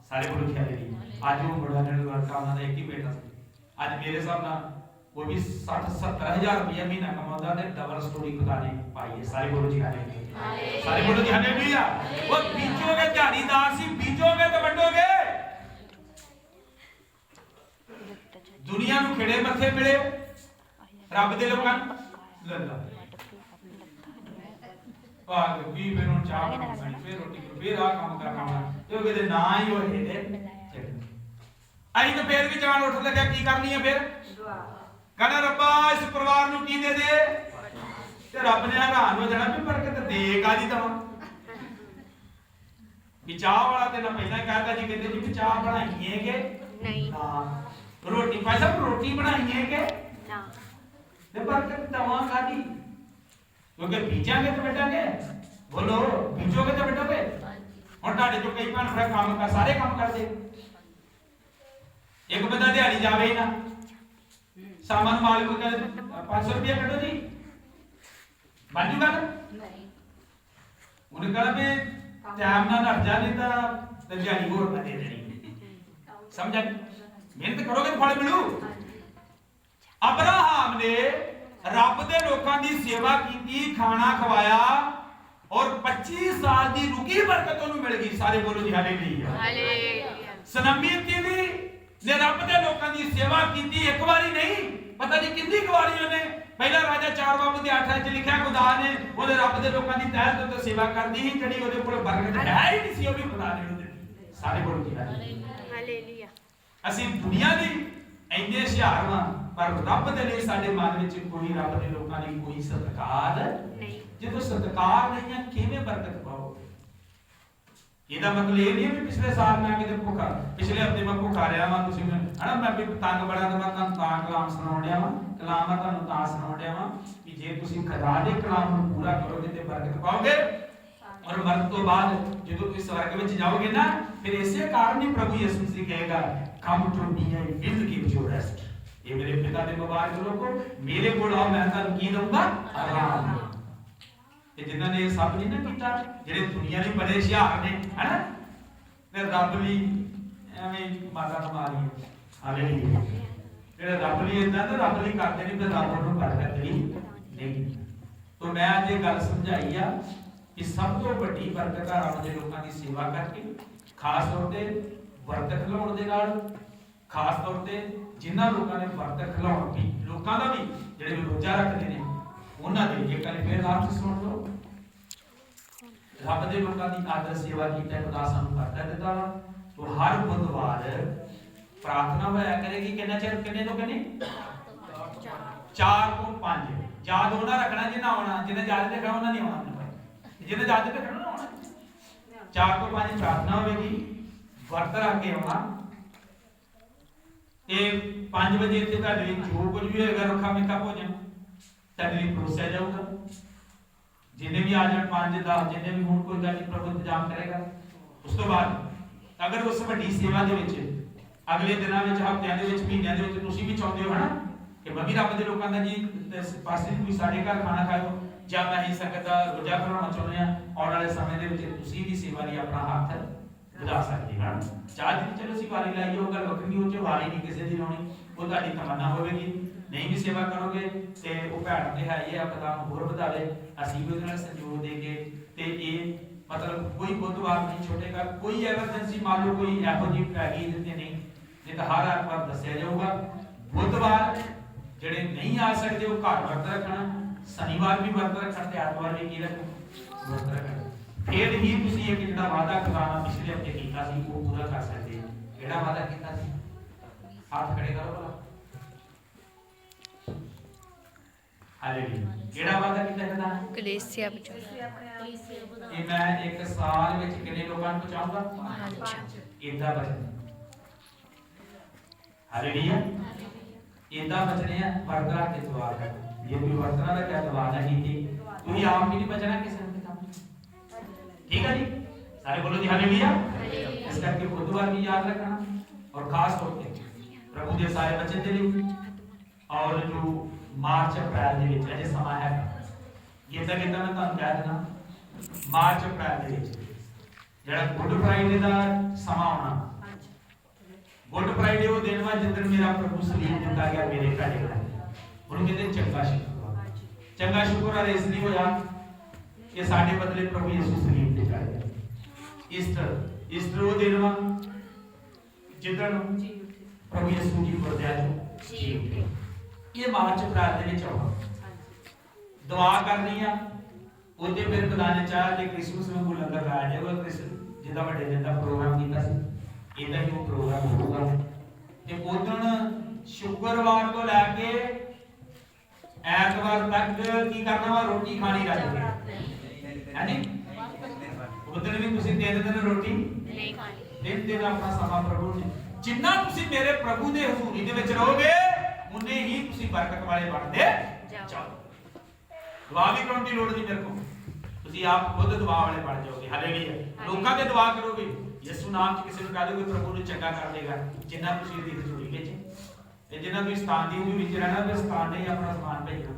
सारे बोलो जी हालेलुया। आज वो बड़ा लड़का ਉਹਨਾਂ ਦਾ एक ही बेटा ਸੀ, आज मेरे हिसाब ਨਾਲ वो भी 60-70 हजार रुपया महीना कमाता है, डबल स्टोरी खुदा ने पाई है, सारे बोलो जी हालेलुया, सारे बोलो जी हालेलुया। वो बीजोगे दिहाड़ीदार सी, बीजोगे तो बटोगे, दुनिया ਨੂੰ ਖਿੜੇ ਮੱਥੇ ਮਿਲੇ ਰੱਬ ਦੇ ਲੋਕਾਂ ਲੱਲਾ ਭਾਗ ਵੀ ਫਿਰ ਹੁਣ ਚਾਹ ਬਣਾਉਣੀ, ਫਿਰ ਰੋਟੀ ਫਿਰ ਆ ਕੰਮ ਕਰਨਾ, ਤੇ ਉਹ ਕਹਿੰਦੇ ਨਾ ਹੀ ਉਹ ਇਹਦੇ ਆਈ ਤਾਂ ਫੇਰ ਵੀ ਜਾਨ ਉੱਠ ਲੱਗਿਆ, ਕੀ ਕਰਨੀ ਹੈ ਫਿਰ कहना रब्बा इस परिवार ਨੂੰ ਕੀ ਦੇ ਦੇ, ਤੇ ਰੱਬ ਨੇ ਹੈਰਾਨ ਹੋ ਜਾਣਾ ਵੀ ਬਰਕਤ ਦੇਗਾ ਜੀ ਦਵਾ ਵੀ ਚਾਹ ਵਾਲਾ ਤੇ ਨਾ ਪਹਿਲਾਂ ਕਹਿੰਦਾ ਜੀ, ਕਹਿੰਦੇ ਜੀ ਵੀ ਚਾਹ ਬਣਾਈਏ ਕਿ ਨਹੀਂ, ਹਾਂ रोटी भाई साहब रोटी बनाई है के ना, ते बरकत दवा खादी, क्योंकि बीजांगे तो बेटांगे, बोलो बीजोगे तो बेटोगे। और ताड़े जो कई भैन भरा काम कर, सारे काम कर दे, एक बंदा दिहाड़ी जावे ही ना, सामान माल को कहते 500 रुपया कटो जी बन जूगा ना, उन्हें कहा भी टाइम ना नट जा, नहीं तो दिहाड़ी होर ना दे देनी, समझा, मेहनत करोगे तो फल मिलू। अब्राहम ने रब दे लोकां दी सेवा कीती, खाना खवाया और 25 साल दी रुकी बरकत उन्हें मिल गई, सारे बोलो जी हालेलुया, हालेलुया। सनमी टीवी ने रब दे लोकां दी सेवा कीती, एक बारी नहीं, पता नहीं कितनी बारी उन्हें, पहला राजा 4 बाबू दे 8 च लिखा खुदा ने ओदे रब दे लोकां दी तहत तो सेवा करदी ही, जड़ी ओदे कोल बरकत है ही नहीं सी, ओ भी खुदा ने ओदे सारे बोलो जी हालेलुया। ਅਸੀਂ ਦੁਨੀਆ ਦੀ ਇੰਨੇ ਹੁਸ਼ਿਆਰ ਵਾਂ ਪਰ ਰੱਬ ਦੇ ਲਈ ਸਾਡੇ ਮਨ ਵਿੱਚ ਕੋਈ ਰੱਬ ਦੇ ਲੋਕਾਂ ਲਈ ਕੋਈ ਸਤਿਕਾਰ ਨਹੀਂ। ਜਦੋਂ ਸਤਿਕਾਰ ਨਹੀਂ ਹੈ ਕਿਵੇਂ ਬਰਕਤ ਪਾਓਗੇ? ਇਹਦਾ ਮਤਲਬ ਇਹ ਨਹੀਂ ਵੀ ਪਿਛਲੇ ਸਾਲ ਮੈਂ ਕਿਤੇ ਭੁੱਖਾ, ਪਿਛਲੇ ਹਫਤੇ ਮੈਂ ਭੁੱਖਾ ਰਿਹਾ ਵਾਂ, ਤੁਸੀਂ ਹਨਾ ਮੈਂ ਵੀ ਤੰਗ ਬੜਾ ਤੇ ਮੈਂ ਤੁਹਾਨੂੰ ਤਾਂ ਕਲਾਮ ਸੁਣਾਉਣ ਡਿਆ ਵਾਂ। ਕਲਾਮ ਮੈਂ ਤੁਹਾਨੂੰ ਤਾਂ ਸੁਣਾਉਣ ਡਿਆ ਵਾਂ ਕਿ ਜੇ ਤੁਸੀਂ ਖੁਦਾ ਦੇ ਕਲਾਮ ਨੂੰ ਪੂਰਾ ਕਰੋਗੇ ਤੇ ਬਰਕਤ ਪਾਓਗੇ। ਔਰ ਮਰਨ ਤੋਂ ਬਾਅਦ ਜਦੋਂ ਤੁਸੀਂ ਸਵਰਗ ਵਿੱਚ ਜਾਓਗੇ ਨਾ, ਫਿਰ ਇਸੇ ਕਾਰਨ ਹੀ ਪ੍ਰਭੂ ਯਿਸੂ ਮਸੀਹ ਕਹੇਗਾ come to me I will give you rest। ਇਹ ਮੇਰੇ ਪਿਤਾ ਦੇ ਮੁਬਾਰਕ ਲੋਕੋ, ਮੇਰੇ ਕੋਲ ਆਓ ਮੈਂ ਤੁਹਾਨੂੰ ਕੀ ਦਊਂਗਾ? ਆਰਾਮ। ਤੇ ਜਿਨ੍ਹਾਂ ਨੇ ਇਹ ਸਭ ਨਹੀਂ ਨਾ ਕੀਤਾ, ਜਿਹੜੇ ਦੁਨੀਆ ਲਈ ਬੜੇ ਹੁਸ਼ਿਆਰ ਨੇ ਹੈਨਾ, ਤੇ ਰੱਬ ਲਈ ਐਵੇਂ ਮਾਤਾ ਮਾਰੀ ਹੈ। ਹਾਲੇਲੂਇਆ। ਜਿਹੜੇ ਰੱਬ ਲਈ ਇਦਾਂ ਤੇ ਰੱਬ ਲਈ ਕਰਦੇ ਨਹੀਂ, ਤੇ ਰੱਬ ਨੂੰ ਬਰਕਤ ਨਹੀਂ। ਤੋਂ ਮੈਂ ਅੱਜ ਇਹ ਗੱਲ ਸਮਝਾਈ ਆ ਕਿ ਸਭ ਤੋਂ ਵੱਡੀ ਬਰਕਤ ਆ ਰੱਬ ਦੇ ਲੋਕਾਂ ਦੀ ਸੇਵਾ ਕਰਕੇ, ਖਾਸ ਤੌਰ ਤੇ ਵਰਤ ਖਿਲਾਉਣ ਦੇ ਨਾਲ, ਖਾਸ ਤੌਰ ਤੇ ਜਿਨ੍ਹਾਂ ਲੋਕਾਂ ਨੇ ਵਰਤ ਖਿਲਾਉਣ ਵੀ, ਲੋਕਾਂ ਦਾ ਵੀ ਜਿਹੜੇ ਰੋਜ਼ਾ ਰੱਖਦੇ ਨੇ ਉਹਨਾਂ ਦੇ ਇੱਕ ਵਾਰੀ ਫੇਰ ਆਪ ਸੁਣ ਲਓ। ਰੱਬ ਦੇ ਲੋਕਾਂ ਦੀ ਆਦਰ ਸੇਵਾ ਕੀਤਾ ਖੁਦਾ ਸਾਨੂੰ ਕਰਦਾ ਦਿੱਤਾ ਵਾ। ਉਹ ਹਰ ਬੁੱਧਵਾਰ ਪ੍ਰਾਰਥਨਾ ਹੋਇਆ ਕਰੇਗੀ। ਕਿੰਨਾ ਚਿਰ? ਕਿੰਨੇ ਤੋਂ ਕਿੰਨੇ? 4 ਤੋਂ 5। ਯਾਦ ਹੋਣਾ ਰੱਖਣਾ, ਜਿਹਨਾਂ ਆਉਣਾ, ਜਿਹਨੇ ਯਾਦ ਰੱਖਣਾ ਉਹਨਾਂ ਨਹੀਂ ਆਉਣਾ, ਜਿਹਨੇ ਯਾਦ ਰੱਖਣਾ ਨਾ ਆਉਣਾ। 4 ਤੋਂ 5 ਪ੍ਰਾਰਥਨਾ ਹੋਵੇਗੀ, ਵਰਤ ਰੱਖ ਕੇ ਆਉਣਾ ਤੇ 5 ਵਜੇ ਇੱਥੇ ਤੁਹਾਡੇ ਲਈ ਜੋ ਕੁਝ ਵੀ ਹੋਏਗਾ ਰੁੱਖਾ ਮਿੱਠਾ ਭੋਜਨ ਤੁਹਾਡੇ ਲਈ ਪਰੋਸਿਆ ਜਾਊਗਾ। ਜਿੰਨੇ ਵੀ ਆ ਜਾਣ 5 10 ਜਿੰਨੇ ਵੀ ਹੁਣ ਕੋਈ ਗੱਲ ਨਹੀਂ, ਪ੍ਰਭੂ ਇੰਤਜ਼ਾਮ ਕਰੇਗਾ। ਉਸ ਤੋਂ ਬਾਅਦ ਅਗਰ ਉਸ ਵੱਡੀ ਸੇਵਾ ਦੇ ਵਿੱਚ ਅਗਲੇ ਦਿਨਾਂ ਵਿੱਚ, ਹਫ਼ਤਿਆਂ ਦੇ ਵਿੱਚ, ਮਹੀਨਿਆਂ ਦੇ ਵਿੱਚ ਤੁਸੀਂ ਵੀ ਚਾਹੁੰਦੇ ਹੋ ਹਨਾ ਕਿ ਮੰਮੀ ਰੱਬ ਦੇ ਲੋਕਾਂ ਦਾ ਜੀ ਪਾਸੇ ਵੀ ਸਾਡੇ ਘਰ ਖਾਣਾ ਖਾਓ, ਜਾਂ ਮੈਂ ਹੀ ਸੰਗਤ ਦਾ ਰੋਜ਼ਾ ਖਿਲਾਉਣਾ ਚਾਹੁੰਦੇ ਆ, ਆਉਣ ਵਾਲੇ ਸਮੇਂ ਦੇ ਵਿੱਚ ਤੁਸੀਂ ਵੀ ਸੇਵਾ ਲਈ ਆਪਣਾ ਹੱਥ ਵਧਾ ਸਕਦੇ ਹੋ। ਚਾਹ ਦੀ ਚਲੋ ਅਸੀਂ ਵਾਰੀ ਲਾਈਏ, ਉਹ ਗੱਲ ਵੱਖਰੀ, ਉਹ 'ਚ ਵਾਰੀ ਨਹੀਂ ਕਿਸੇ ਦੀ ਲਾਉਣੀ, ਉਹ ਤੁਹਾਡੀ ਤਮੰਨਾ ਹੋਵੇਗੀ। ਨਹੀਂ ਵੀ ਸੇਵਾ ਕਰੋਗੇ ਤੇ ਉਹ ਭੈਣ ਤੇ ਹੈ ਇਹ ਆਪਣਾ ਹੋਰ ਵਧਾਵੇ, ਅਸੀਂ ਵੀ ਉਹਦੇ ਨਾਲ ਸਹਿਯੋਗ ਦੇ ਕੇ ਤੇ ਇਹ ਮਤਲਬ ਕੋਈ ਬੁੱਧਵਾਰ ਨਹੀਂ ਛੋਟੇਗਾ। ਕੋਈ ਐਮਰਜੈਂਸੀ ਮੰਨ ਲਓ ਕੋਈ ਇਹੋ ਜਿਹੀ ਪੈ ਗਈ ਜਿੱਤੇ ਨਹੀਂ ਤਾਂ ਹਰ ਐਤਵਾਰ ਦੱਸਿਆ ਜਾਊਗਾ। ਬੁੱਧਵਾਰ ਜਿਹੜੇ ਨਹੀਂ ਆ ਸਕਦੇ ਉਹ ਘਰ ਵਰਤ ਰੱਖਣਾ, ਸ਼ਨੀਵਾਰ ਵੀ ਵਰਤ ਰੱਖਣ ਤੇ ਐਤਵਾਰ ਵੀ ਕੀ ਰੱਖਣਾ? ਵਰਤ ਰੱਖਣਾ। ਫਿਰ ਹੀ ਤੁਸੀਂ ਇੱਕ ਜਿਹੜਾ ਵਾਅਦਾ ਖੁਦਾਨਾ ਪਿਛਲੇ ਹਫ਼ਤੇ ਕੀਤਾ ਸੀ ਉਹ ਪੂਰਾ ਕਰ ਸਕਦੇ ਹੋ। ਕਿਹੜਾ ਵਾਅਦਾ ਕੀਤਾ ਸੀ? ਹੱਥ ਖੜੇ ਕਰੋ ਭਲਾ। ਹਾਲੇਲੂਇਆ। ਕਿਹੜਾ ਵਾਅਦਾ ਕੀਤਾ ਖੁਦਾ? ਕਲੀਸਿਆ ਬਚਾਓ। ਇਹ ਮੈਂ ਇੱਕ ਸਾਲ ਵਿੱਚ ਕਿੰਨੇ ਲੋਕਾਂ ਨੂੰ ਪਹੁੰਚਾਊਂਗਾ? 5। ਇਦਾਂ ਬਚਣਾ। ਹਾਲੇਲੂਇਆ। ਇਦਾਂ ਬਚਣੇ ਆ, ਵਰਤ ਰੱਖ ਕੇ ਦੁਆ ਕਰ। ਜੇ ਕੋਈ ਵਰਤਣਾ ਦਾ ਕਿਆ ਦੁਆ ਨਾ ਕੀਤੀ, ਤੁਸੀਂ ਆਪ ਵੀ ਨਹੀਂ ਬਚਣਾ ਕਿਸੇ ਨੂੰ। ठीक है जी, सारे बोलो जी हालेलुया। इस करके बुधवार भी याद रखना और खास तौर पे प्रभु के सारे बच्चे दे लिए और जो मार्च अप्रैल ਦੇ ਵਿੱਚ ਅਜੇ ਸਮਾਂ ਹੈ ਇਹ ਤਾਂ ਕਿੰਨਾ ਮੈਂ ਤੁਹਾਨੂੰ ਕਹਿ ਦੇਣਾ, ਮਾਰਚ ਅਪ੍ਰੈਲ ਦੇ ਵਿੱਚ ਜਿਹੜਾ ਗੁੱਡ ਫਰਾਈਡੇ ਦਾ ਸਮਾਂ ਆਉਣਾ। ਗੁੱਡ ਫਰਾਈਡੇ ਉਹ ਦਿਨ ਵਾ ਜਿਸ ਦਿਨ ਮੇਰਾ ਪ੍ਰਭੂ ਸਲੀਬ ਦਿੱਤਾ ਗਿਆ ਮੇਰੇ ਘਰੇ। ਉਹਨੂੰ ਕਹਿੰਦੇ ਚੰਗਾ ਸ਼ੁਕਰ। ਚੰਗਾ ਸ਼ੁਕਰ ਇਸ ਲਈ ਹੋਇਆ ਕਿ ਸਾਡੇ ਬਦਲੇ ਪ੍ਰਭੂ ਯਿਸੂ ਸਲੀਬ ਤੇ ਚੜ੍ਹ ਗਿਆ। ਈਸਟਰ ਉਹ ਦਿਨ ਵਾ ਜਿੱਦਣ ਪ੍ਰਭੂ ਯਿਸੂ ਜੀ ਮਰਦਿਆਂ ਚੋਂ ਜੀ ਉੱਠੇ। ਇਹ ਮਾਰਚ ਅਪ੍ਰੈਲ ਦੇ ਵਿੱਚ ਆਉਣਾ। ਦੁਆ ਕਰਨੀ ਆ ਉਹਦੇ ਫਿਰ ਖੁਦਾ ਨੇ ਚਾਹਿਆ ਤੇ ਕ੍ਰਿਸਮਸ ਨੂੰ ਲੰਗਰ ਲਾਇਆ ਜਾਊਗਾ। ਜਿੱਦਾਂ ਵੱਡੇ ਦਿਨ ਦਾ ਪ੍ਰੋਗਰਾਮ ਕੀਤਾ ਸੀ ਇਦਾਂ ਹੀ ਉਹ ਪ੍ਰੋਗਰਾਮ ਹੋਊਗਾ। ਤੇ ਉਦਣ ਸ਼ੁੱਕਰਵਾਰ ਤੋਂ ਲੈ ਕੇ ਐਤਵਾਰ ਤੱਕ ਕੀ ਕਰਨਾ ਵਾ? ਰੋਟੀ ਖਾਣੀ ਰੱਜ ਕੇ। ਹਾਂਜੀ, ਉਦੋਂ ਵੀ ਤੁਸੀਂ 3 ਦਿਨ ਰੋਟੀ ਨਹੀਂ ਖਾਣੀ। 3 ਦਿਨ ਆਪਣਾ ਸਮਾਂ ਪ੍ਰਭੂ ਨੇ, ਜਿੰਨਾ ਤੁਸੀਂ ਮੇਰੇ ਪ੍ਰਭੂ ਦੇ ਹਜ਼ੂਰੀ ਦੇ ਵਿੱਚ ਰਹੋਗੇ ਉਨੇ ਹੀ ਤੁਸੀਂ ਬਰਕਤ ਵਾਲੇ ਬਣਦੇ ਜਾਓ। ਦੁਆ ਵੀ ਕਰਨ ਦੀ ਲੋੜ ਨਹੀਂ ਮੇਰੇ ਕੋਲ, ਤੁਸੀਂ ਆਪ ਖੁਦ ਦੁਆ ਵਾਲੇ ਬਣ ਜਾਓਗੇ। ਹਾਲੇਲੂਇਆ। ਲੋਕਾਂ ਦੇ ਦੁਆ ਕਰੋਗੇ, ਯਿਸੂ ਨਾਮ ਚ ਕਿਸੇ ਨੂੰ ਕਹਿ ਦੋਗੇ ਪ੍ਰਭੂ ਨੂੰ ਚੰਗਾ ਕਰ ਦੇਗਾ। ਜਿੰਨਾ ਤੁਸੀਂ ਇਹਦੀ ਹਜ਼ੂਰੀ ਵਿੱਚ ਤੇ ਜਿੰਨਾ ਤੁਸੀਂ ਸਥਾਨ ਦੀ ਹਜ਼ੂਰੀ ਵਿੱਚ ਰਹਿਣਾ, ਫਿਰ ਸਥਾਨ ਨੇ ਆਪਣਾ ਸਮਾਨ ਭੇਜਣਾ।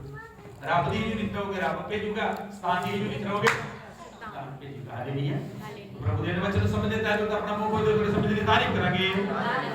ਰੱਬ ਦੀ ਹਜ਼ੂਰੀ ਵਿੱਚ ਰਹੋਗੇ ਰੱਬ ਭੇਜੂਗਾ, ਸਥਾਨ ਦੀ ਹਜ਼ੂਰੀ ਵਿੱਚ ਰਹੋਗੇ ਸਥਾਨ ਭੇਜੂਗਾ। ਹਾਲੇਲੂਇਆ। ਪ੍ਰਭੂ ਦੇ ਵਚਨ ਸਮਝਦੇ ਤਾਂ ਜੋ ਆਪਣਾ ਮੂੰਹ ਖੋਲ ਕੇ ਸਮਝ ਲਈ ਤਾਰੀਫ ਕਰਾਂਗੇ।